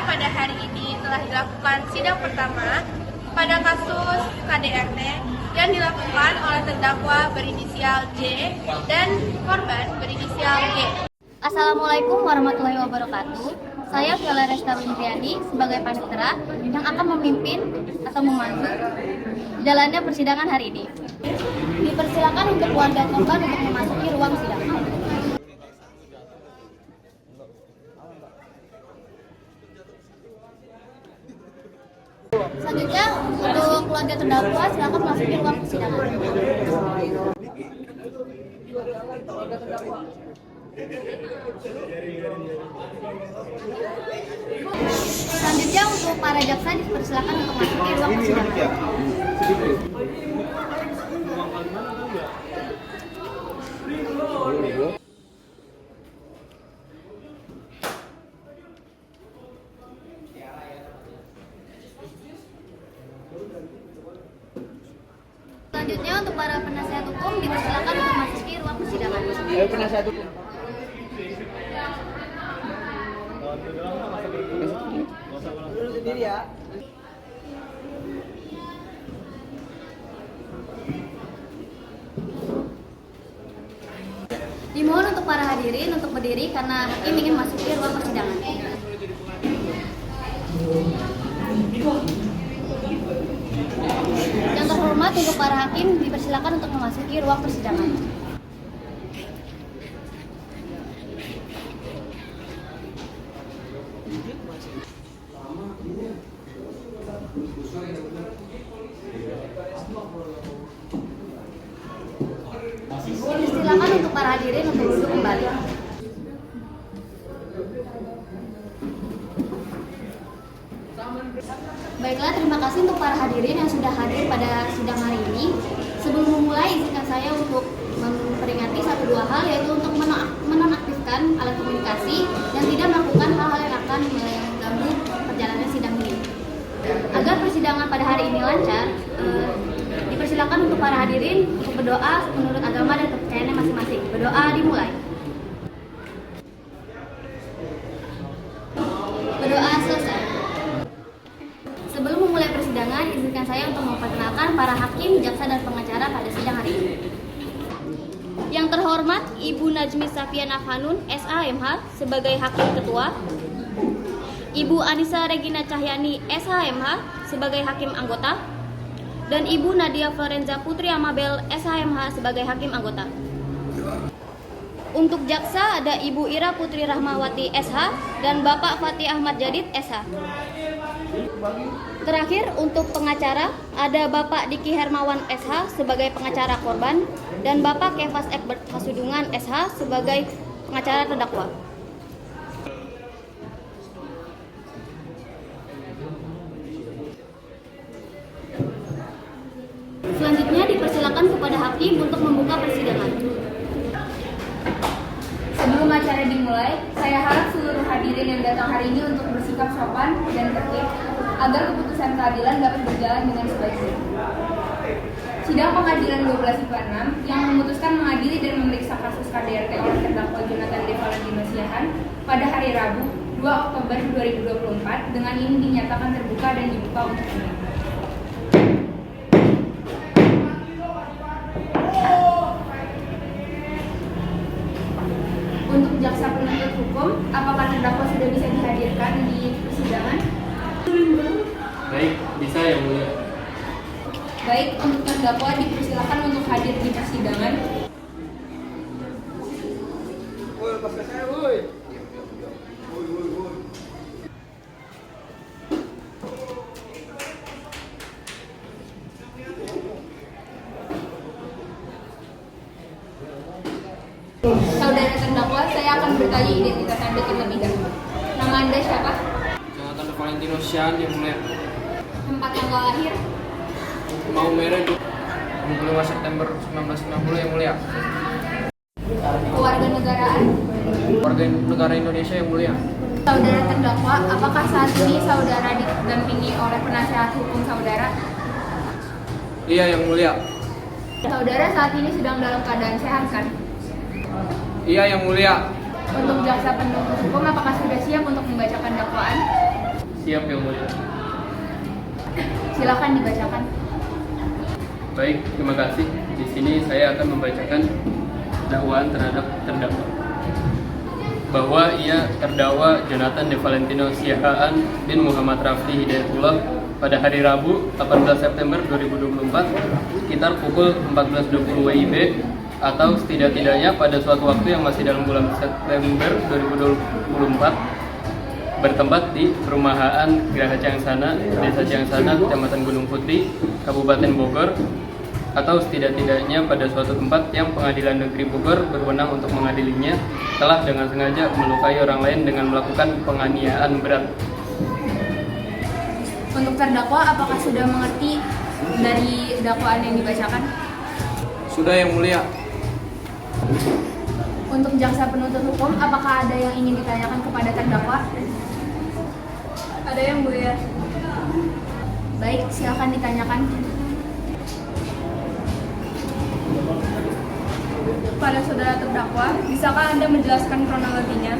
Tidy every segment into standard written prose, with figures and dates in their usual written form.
pada hari ini telah dilakukan sidang pertama pada kasus KDRT yang dilakukan oleh terdakwa berinisial J dan korban berinisial G. Assalamualaikum warahmatullahi wabarakatuh. Saya Viola Resta Windriani sebagai panitera yang akan memimpin atau memandu jalannya persidangan hari ini. Dipersilakan untuk keluarga korban untuk memasuki ruang sidang. Selanjutnya untuk keluarga terdakwa silakan memasuki ruang persidangan. Selanjutnya untuk para jaksa dipersilakan untuk memasuki ruang persidangan. Selanjutnya untuk para penasihat hukum dipersilakan untuk memasuki ruang persidangan. Ayo penasihat hukum. Duduk sendiri ya. Dimohon untuk para hadirin untuk berdiri karena hakim ingin memasuki ruang persidangan. Yang terhormat untuk para hakim dipersilakan untuk memasuki ruang persidangan. Dipersilakan untuk para hadirin untuk duduk kembali. Baiklah, terima kasih untuk para hadirin yang sudah hadir pada sidang hari ini. Sebelum memulai, izinkan saya untuk memperingati satu dua hal, yaitu untuk menonaktifkan alat komunikasi dan tidak melakukan hal-hal yang akan mengganggu perjalanan sidang ini. Agar persidangan pada hari ini lancar, dipersilakan untuk para hadirin untuk berdoa menurut agama dan kepercayaannya masing-masing. Berdoa dimulai. Berdoa selesai. Sebelum memulai persidangan, izinkan saya untuk memperkenalkan para hakim, jaksa, dan pengacara pada sidang hari ini. Yang terhormat Ibu Najmi Safian Afhanun, SHMH, sebagai Hakim Ketua. Ibu Anissa Regina Cahyani, SHMH, sebagai Hakim Anggota. Dan Ibu Nadia Florenza Putri Amabel, SHMH, sebagai Hakim Anggota. Untuk jaksa ada Ibu Ira Putri Rahmawati, SH, dan Bapak Fatih Ahmad Jadid, SH. Terakhir, untuk pengacara ada Bapak Diki Hermawan, SH, sebagai pengacara korban, dan Bapak Kefas Ekbert Hasudungan, SH, sebagai pengacara terdakwa. Selanjutnya dipersilakan kepada hakim untuk membuka persidangan. Sebelum acara dimulai, saya harap seluruh hadirin yang datang hari ini untuk bersikap sopan dan tertib agar keputusan keadilan dapat berjalan dengan sebaik-baiknya. Sidang pengadilan 12/6 yang memutuskan mengadili dan memeriksa kasus KDRT oleh terdakwa Jonathan D. Valentino Siahaan pada hari Rabu 2 Oktober 2024 dengan ini dinyatakan terbuka dan dibuka untuk umum. Untuk jaksa penuntut hukum, apakah terdakwa sudah bisa dihadirkan di persidangan? Baik, bisa ya Mulia. Baik, untuk terdakwa dipersilakan untuk hadir di persidangan. Saudara terdakwa, saya akan bertanya identitas Anda terlebih dahulu. Nama Anda siapa? Jonathan Valentino Siahaan yang Mulia. Tempat tanggal lahir? Mau merah 25 September 1990 yang Mulia. Kewarganegaraan? Warga negara Indonesia yang Mulia. Saudara terdakwa, apakah saat ini saudara didampingi oleh penasihat hukum saudara? Iya yang Mulia. Saudara saat ini sedang dalam keadaan sehat kan? Iya yang Mulia. Untuk jaksa penuntut hukum, apakah sudah siap untuk membacakan dakwaan? Siap yang mulia. Silakan dibacakan. Baik, terima kasih. Di sini saya akan membacakan dakwaan terhadap terdakwa. Bahwa ia terdakwa Jonathan De Valentino Siahaan bin Muhammad Rafli Hidayatullah pada hari Rabu 18 September 2024 sekitar pukul 14.20 WIB atau setidak-tidaknya pada suatu waktu yang masih dalam bulan September 2024 bertempat di Perumahan Geraha Ciangsana, Desa Ciangsana, Kecamatan Gunung Putri, Kabupaten Bogor, atau setidak-tidaknya pada suatu tempat yang Pengadilan Negeri Bogor berwenang untuk mengadilinya telah dengan sengaja melukai orang lain dengan melakukan penganiayaan berat. Untuk terdakwa, apakah sudah mengerti dari dakwaan yang dibacakan? Sudah yang mulia. Untuk jaksa penuntut hukum, apakah ada yang ingin ditanyakan kepada terdakwa? Ada yang mulia. Baik, silakan ditanyakan. Pada saudara terdakwa, bisakah Anda menjelaskan kronologinya?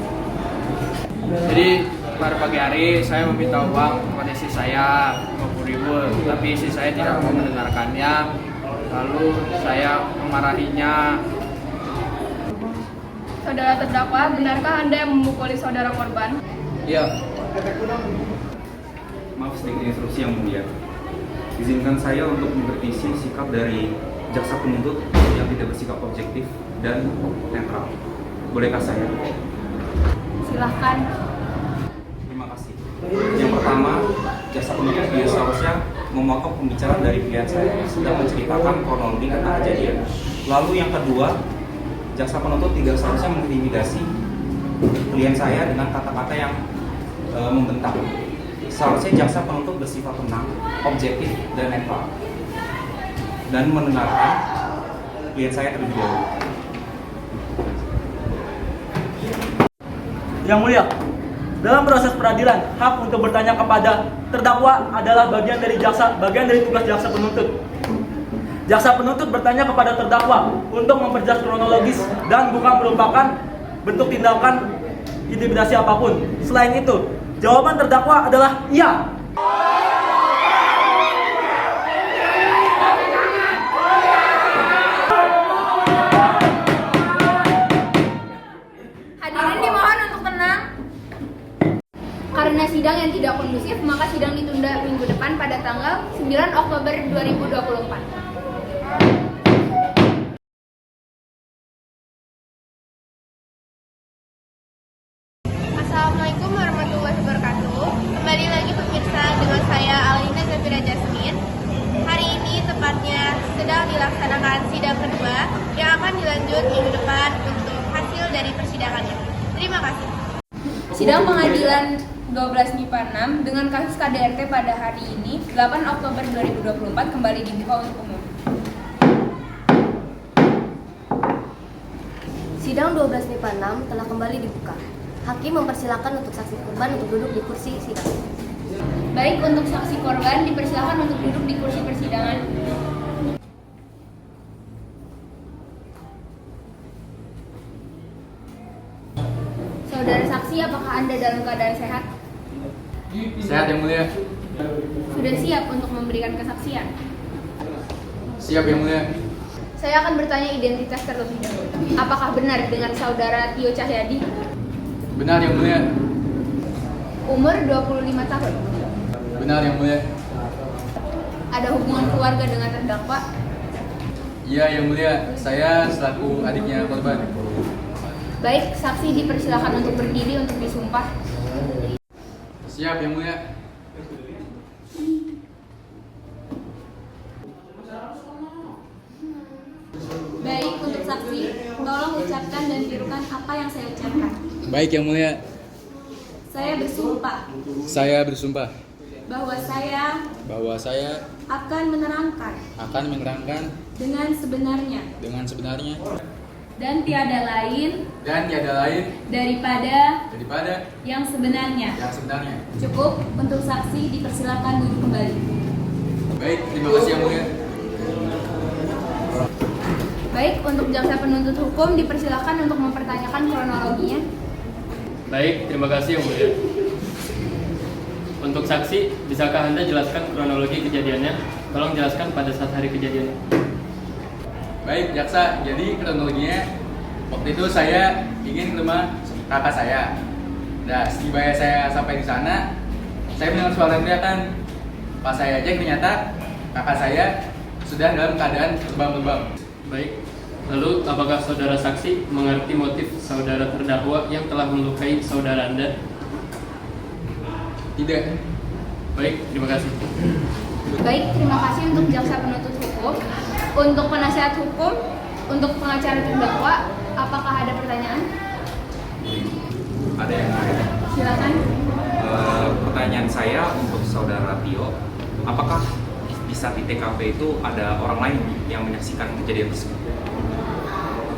Jadi pada pagi hari saya meminta uang kepada istri saya 50.000, tapi istri saya tidak mau mendengarkannya. Lalu saya memarahinya. Saudara terdakwa, benarkah Anda yang memukuli saudara korban? Iya. Maaf sedikit instruksi yang mulia. Izinkan saya untuk mengkritisi sikap dari jaksa penuntut yang tidak bersikap objektif dan netral. Bolehkah saya? Silahkan. Terima kasih. Yang pertama, jaksa penuntut seharusnya memotong pembicaraan dari klien saya sedang menceritakan kronologi tentang kejadian. Lalu yang kedua, jaksa penuntut tidak seharusnya mengintimidasi klien saya dengan kata-kata yang membentak. Seharusnya jaksa penuntut bersifat tenang, objektif, dan netral, dan mendengarkan klien saya terlebih dahulu. Yang mulia, dalam proses peradilan, hak untuk bertanya kepada terdakwa adalah bagian dari tugas jaksa penuntut. Jaksa penuntut bertanya kepada terdakwa untuk memperjelas kronologis dan bukan merupakan bentuk tindakan intimidasi apapun. Selain itu, jawaban terdakwa adalah iya. Hadirin dimohon untuk tenang. Karena sidang yang tidak kondusif, maka sidang ditunda minggu depan pada tanggal 9 Oktober 2024. Assalamualaikum warahmatullahi wabarakatuh. Kembali lagi pemirsa dengan saya Alina Zafira Jasmin. Hari ini tepatnya sedang dilaksanakan sidang kedua yang akan dilanjut minggu depan untuk hasil dari persidangannya. Terima kasih. Sidang pengadilan 12 MIPA 6 dengan kasus KDRT pada hari ini 8 Oktober 2024 kembali dibuka untuk umum. Sidang 12 MIPA 6 telah kembali dibuka. Hakim mempersilakan untuk saksi korban untuk duduk di kursi sidang. Baik, untuk saksi korban dipersilakan untuk duduk di kursi persidangan. Saudara saksi, apakah Anda dalam keadaan sehat? Sehat yang mulia. Sudah siap untuk memberikan kesaksian? Siap yang mulia. Saya akan bertanya identitas terlebih dahulu. Apakah benar dengan saudara Tio Cahyadi? Benar yang mulia. Umur 25 tahun. Benar yang mulia. Ada hubungan keluarga dengan terdakwa? Iya yang mulia. Saya selaku adiknya korban. Baik, saksi dipersilakan untuk berdiri untuk disumpah. Siap yang mulia. Baik, untuk saksi, tolong ucapkan dan tirukan apa yang saya ucapkan. Baik yang mulia. Saya bersumpah Saya bersumpah bahwa saya akan menerangkan dengan sebenarnya dengan sebenarnya dan tiada lain daripada yang sebenarnya. Cukup, untuk saksi dipersilakan duduk kembali. Baik, terima kasih yang mulia. Baik, untuk jaksa penuntut hukum dipersilakan untuk mempertanyakan kronologinya. Baik, terima kasih yang mulia. Untuk saksi, bisakah Anda jelaskan kronologi kejadiannya? Tolong jelaskan pada saat hari kejadiannya. Baik, jaksa. Jadi kronologinya, waktu itu saya ingin ke rumah kakak saya. Nah, setibanya saya sampai di sana, saya mendengar suara teriakan. Pas saya cek, ternyata kakak saya sudah dalam keadaan lebam-lebam. Baik, lalu apakah saudara saksi mengerti motif saudara terdakwa yang telah melukai saudara Anda? Tidak. Baik, terima kasih. Baik, terima kasih untuk jaksa penuntut hukum. Untuk penasihat hukum, untuk pengacara terdakwa, apakah ada pertanyaan? Ada yang lain? Silakan. Pertanyaan saya untuk saudara Tio, apakah di saat di TKP itu ada orang lain yang menyaksikan kejadian tersebut?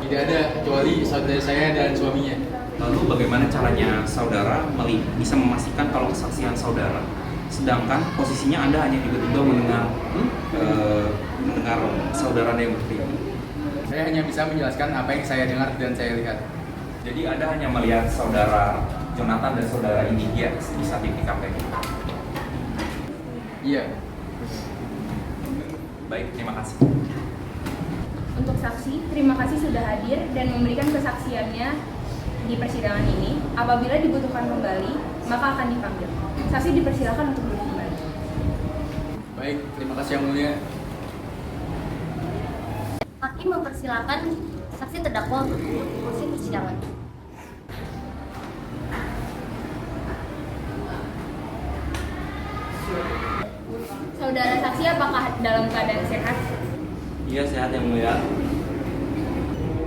Tidak ada, kecuali saudara saya dan suaminya. Lalu bagaimana caranya saudara bisa memastikan kalau kesaksian saudara, sedangkan posisinya Anda hanya tiba-tiba mendengar saudara yang berteriak? Saya hanya bisa menjelaskan apa yang saya dengar dan saya lihat. Jadi Anda hanya melihat saudara Jonathan dan saudara India di saat di TKP? Iya. Baik, terima kasih. Untuk saksi, terima kasih sudah hadir dan memberikan kesaksiannya di persidangan ini. Apabila dibutuhkan kembali, maka akan dipanggil. Saksi dipersilakan untuk duduk kembali. Baik, terima kasih yang mulia. Hakim mempersilakan saksi terdakwa untuk kursi persidangan. Saudara saksi, apakah dalam keadaan sehat? Iya, sehat yang mulia.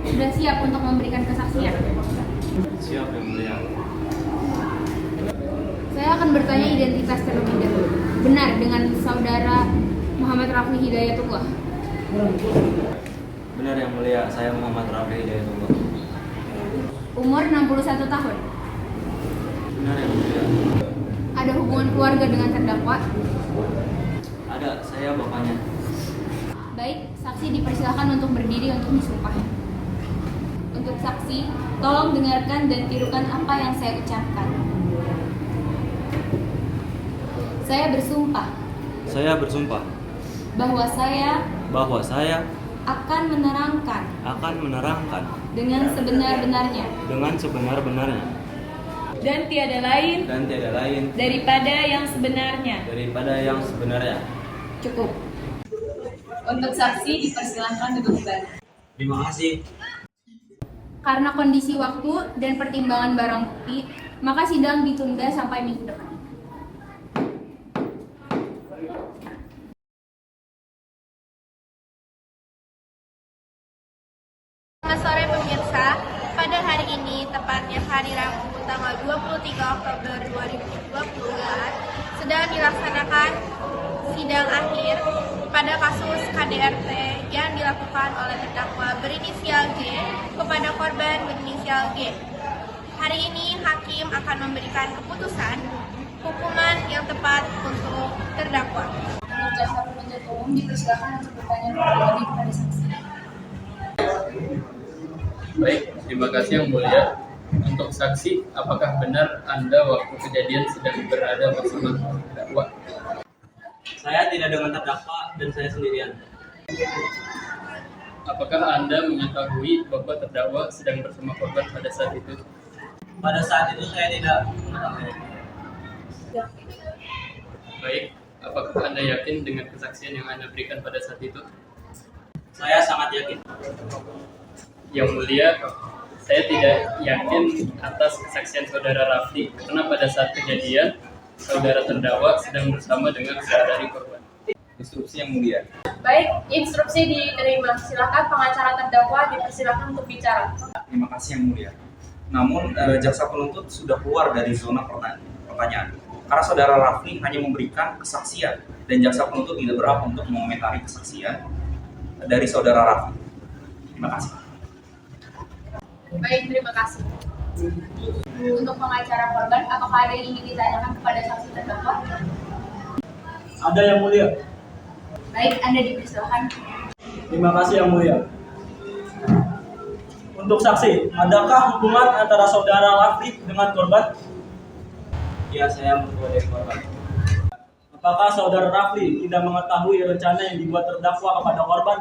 Sudah siap untuk memberikan kesaksian? Siap yang mulia. Saya akan bertanya identitas terlebih dahulu. Benar dengan saudara Muhammad Rafli Hidayatullah? Benar yang mulia, saya Muhammad Rafli Hidayatullah. Umur 61 tahun. Benar yang mulia. Ada hubungan keluarga dengan terdakwa? Ada, saya bapaknya. Baik, saksi dipersilakan untuk berdiri untuk disumpah. Untuk saksi, tolong dengarkan dan tirukan apa yang saya ucapkan. Saya bersumpah Saya bersumpah bahwa saya akan menerangkan dengan sebenar-benarnya dengan sebenar-benarnya Dan tiada lain dan tiada lain daripada yang sebenarnya. daripada yang sebenarnya. cukup. Untuk saksi dipersilahkan duduk kembali. Terima kasih. Karena kondisi waktu dan pertimbangan barang bukti, maka sidang ditunda sampai minggu depan. Selamat sore pemirsa, pada hari ini, tepatnya hari Rabu tanggal 23 Oktober 2020, sedang dilaksanakan sidang akhir pada kasus KDRT yang dilakukan oleh terdakwa berinisial G kepada korban berinisial G. Hari ini, hakim akan memberikan keputusan hukuman yang tepat untuk terdakwa. Untuk jaksa penuntut umum dipersilakan untuk bertanya kronologi kepada saksi. Baik, terima kasih yang mulia. Untuk saksi, apakah benar Anda waktu kejadian sedang berada bersama terdakwa? Saya tidak dengan terdakwa dan saya sendirian. Apakah Anda mengetahui bahwa terdakwa sedang bersama korban pada saat itu? Pada saat itu saya tidak mengetahui. Baik, apakah Anda yakin dengan kesaksian yang Anda berikan pada saat itu? Saya sangat yakin. Yang mulia, saya tidak yakin atas kesaksian saudara Rafli karena pada saat kejadian saudara terdakwa sedang bersama dengan saudari korban. Instruksi yang mulia. Baik, instruksi diterima. Silakan pengacara terdakwa dipersilakan untuk bicara. Terima kasih yang mulia. Namun jaksa penuntut sudah keluar dari zona pertanyaan. Karena saudara Rafli hanya memberikan kesaksian dan jaksa penuntut tidak berhak untuk mengomentari kesaksian dari saudara Rafli. Terima kasih. Baik, terima kasih. Untuk pengacara korban, apakah ada yang ingin ditanyakan kepada saksi terdakwa? Ada yang mulia. Baik, Anda dipersilakan. Terima kasih yang mulia. Untuk saksi, adakah hubungan antara saudara Rafli dengan korban? Ya, saya mengenai korban. Apakah saudara Rafli tidak mengetahui rencana yang dibuat terdakwa kepada korban?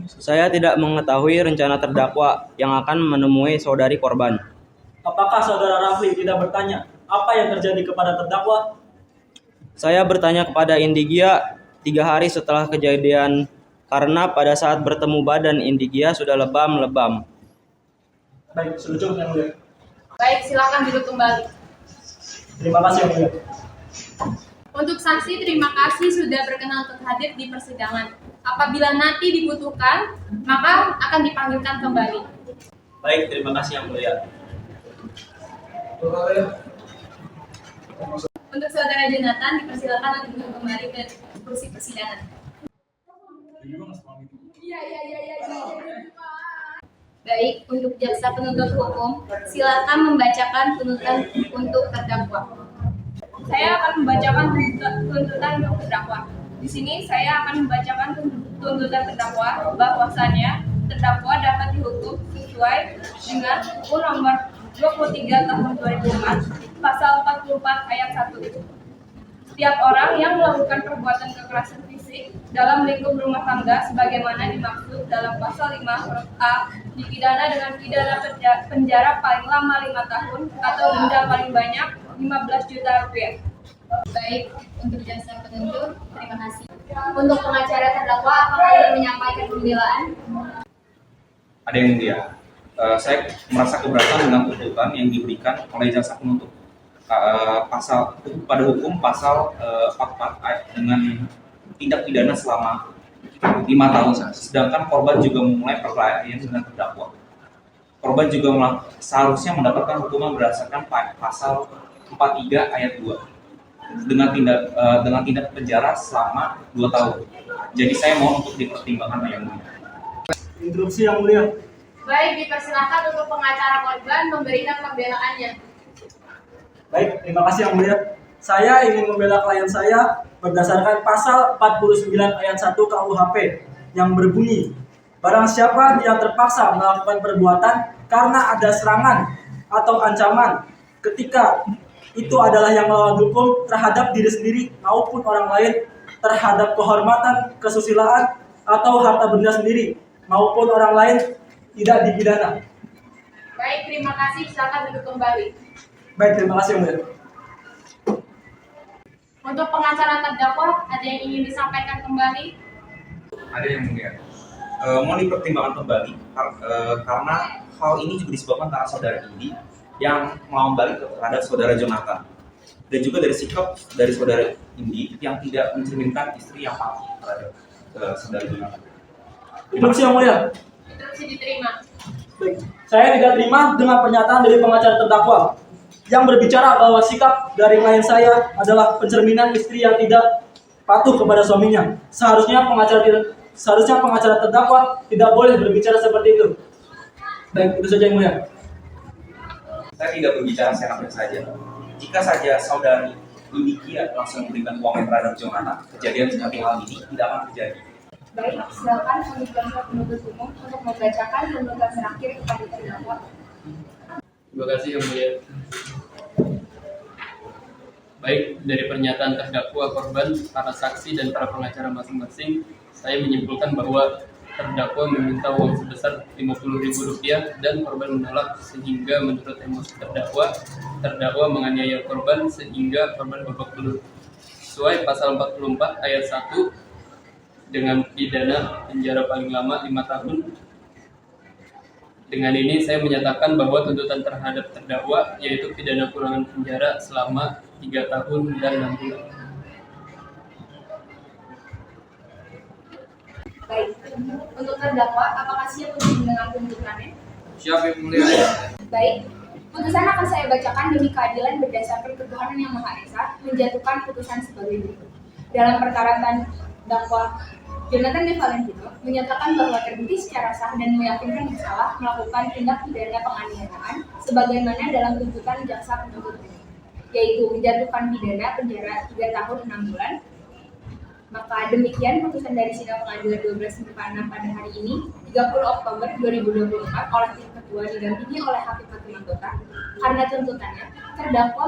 Saya tidak mengetahui rencana terdakwa yang akan menemui saudari korban. Apakah saudara Rafli tidak bertanya apa yang terjadi kepada terdakwa? Saya bertanya kepada Indigia 3 hari setelah kejadian karena pada saat bertemu badan Indigia sudah lebam-lebam. Baik, sudah cukup yang mulia. Baik, silakan duduk kembali. Terima kasih yang mulia. Untuk saksi, terima kasih sudah berkenan untuk hadir di persidangan. Apabila nanti dibutuhkan, maka akan dipanggilkan kembali. Baik, terima kasih yang mulia. Untuk saudara Jonathan, dipersilakan untuk duduk kembali ke kursi persidangan. Baik, untuk jaksa penuntut umum, silakan membacakan tuntutan untuk terdakwa. Saya akan membacakan tuntutan untuk terdakwa. Di sini saya akan membacakan tuntutan terdakwa bahwasannya terdakwa dapat dihukum sesuai dengan UU nomor 23 tahun 2004 pasal 44 ayat 1. Setiap orang yang melakukan perbuatan kekerasan fisik dalam lingkup rumah tangga sebagaimana dimaksud dalam pasal 5 huruf A dipidana dengan pidana penjara paling lama 5 tahun atau denda paling banyak 15 juta rupiah. Baik, untuk jaksa penuntut, terima kasih. Untuk pengacara terdakwa, apakah ingin menyampaikan pembelaan? Ada yang mulia. Saya merasa keberatan dengan tuntutan yang diberikan oleh jaksa penuntut pada hukum pasal 44 dengan tindak pidana selama 5 tahun. Sedangkan korban juga memulai perkelahian dengan terdakwa. Korban juga seharusnya mendapatkan hukuman berdasarkan pasal 43 ayat 2 dengan tindak penjara selama 2 tahun. Jadi saya mohon untuk dipertimbangkan yang mulia. Interupsi yang mulia. Baik, dipersilakan untuk pengacara korban memberikan pembelaannya. Baik, terima kasih yang mulia. Saya ingin membela klien saya berdasarkan pasal 49 ayat 1 KUHP yang berbunyi, barang siapa yang terpaksa melakukan perbuatan karena ada serangan atau ancaman ketika itu adalah yang melawan hukum terhadap diri sendiri maupun orang lain, terhadap kehormatan, kesusilaan atau harta benda sendiri maupun orang lain tidak dipidana. Baik, terima kasih. Silakan duduk kembali. Baik, terima kasih yang mulia. Untuk pengacara terdakwa, ada yang ingin disampaikan kembali? Ada yang mulia. Mohon dipertimbangkan kembali karena hal ini juga disebabkan karena saudara Indi yang melawan balik terhadap saudara Jonathan dan juga dari sikap dari saudara Indi yang tidak mencerminkan istri yang patuh terhadap saudara Jonathan. Interupsi yang mulia. Interupsi diterima. Baik, saya tidak terima dengan pernyataan dari pengacara terdakwa yang berbicara bahwa sikap dari klien saya adalah pencerminan istri yang tidak patuh kepada suaminya. Seharusnya pengacara terdakwa tidak boleh berbicara seperti itu. Baik, itu saja yang mulia. Saya tidak berbicara seenaknya saja. Jika saja saudari Indigia langsung memberikan uang terhadap Jonathan, kejadian seperti hal ini tidak akan terjadi. Baik, silakan untuk jaksa penuntut umum untuk membacakan tuntutan terakhir kepada terdakwa. Terima kasih yang mulia. Baik, dari pernyataan terdakwa, korban, para saksi, dan para pengacara masing-masing, saya menyimpulkan bahwa terdakwa meminta uang sebesar Rp50.000 dan korban menolak sehingga menurut emosi terdakwa menganiaya korban sehingga korban babak belur. Sesuai pasal 44 ayat 1 dengan pidana penjara paling lama 5 tahun. Dengan ini saya menyatakan bahwa tuntutan terhadap terdakwa yaitu pidana kurungan penjara selama 3 tahun dan 6 bulan. Baik, untuk terdakwa, apakah siap untuk mendengar tuntutannya? Siap yang mulia. Baik, putusan akan saya bacakan demi keadilan berdasarkan ketuhanan yang Maha Esa, menjatuhkan putusan sebagai berikut. Dalam perkara terdakwa Jonathan De Valentino menyatakan bahwa terbukti secara sah dan meyakinkan bersalah melakukan tindak pidana penganiayaan sebagaimana dalam tuntutan jaksa penuntut umum, yaitu menjatuhkan pidana penjara 3 tahun 6 bulan. Maka demikian putusan dari sidang pengadilan 12 pada hari ini 30 Oktober 2024 oleh tim ketua didampingi oleh hakim anggota karena tuntutannya terdakwa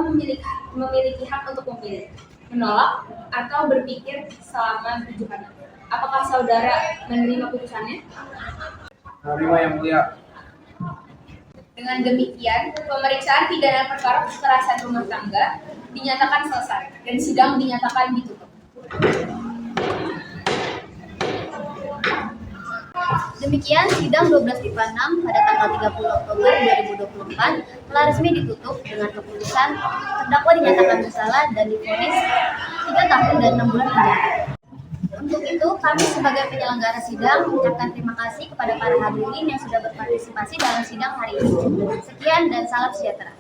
memiliki hak untuk memilih menolak, atau berpikir selama 7 hari. Apakah saudara menerima putusannya? Menerima yang mulia. Dengan demikian, pemeriksaan pidana perkara kekerasan rumah tangga dinyatakan selesai dan sidang dinyatakan ditutup. Demikian sidang 12 IPA 6 pada tanggal 30 Oktober 2024 telah resmi ditutup dengan keputusan terdakwa dinyatakan bersalah dan divonis 3 tahun dan 6 bulan penjara. Untuk itu, kami sebagai penyelenggara sidang mengucapkan terima kasih kepada para hadirin yang sudah berpartisipasi dalam sidang hari ini. Sekian dan salam sejahtera.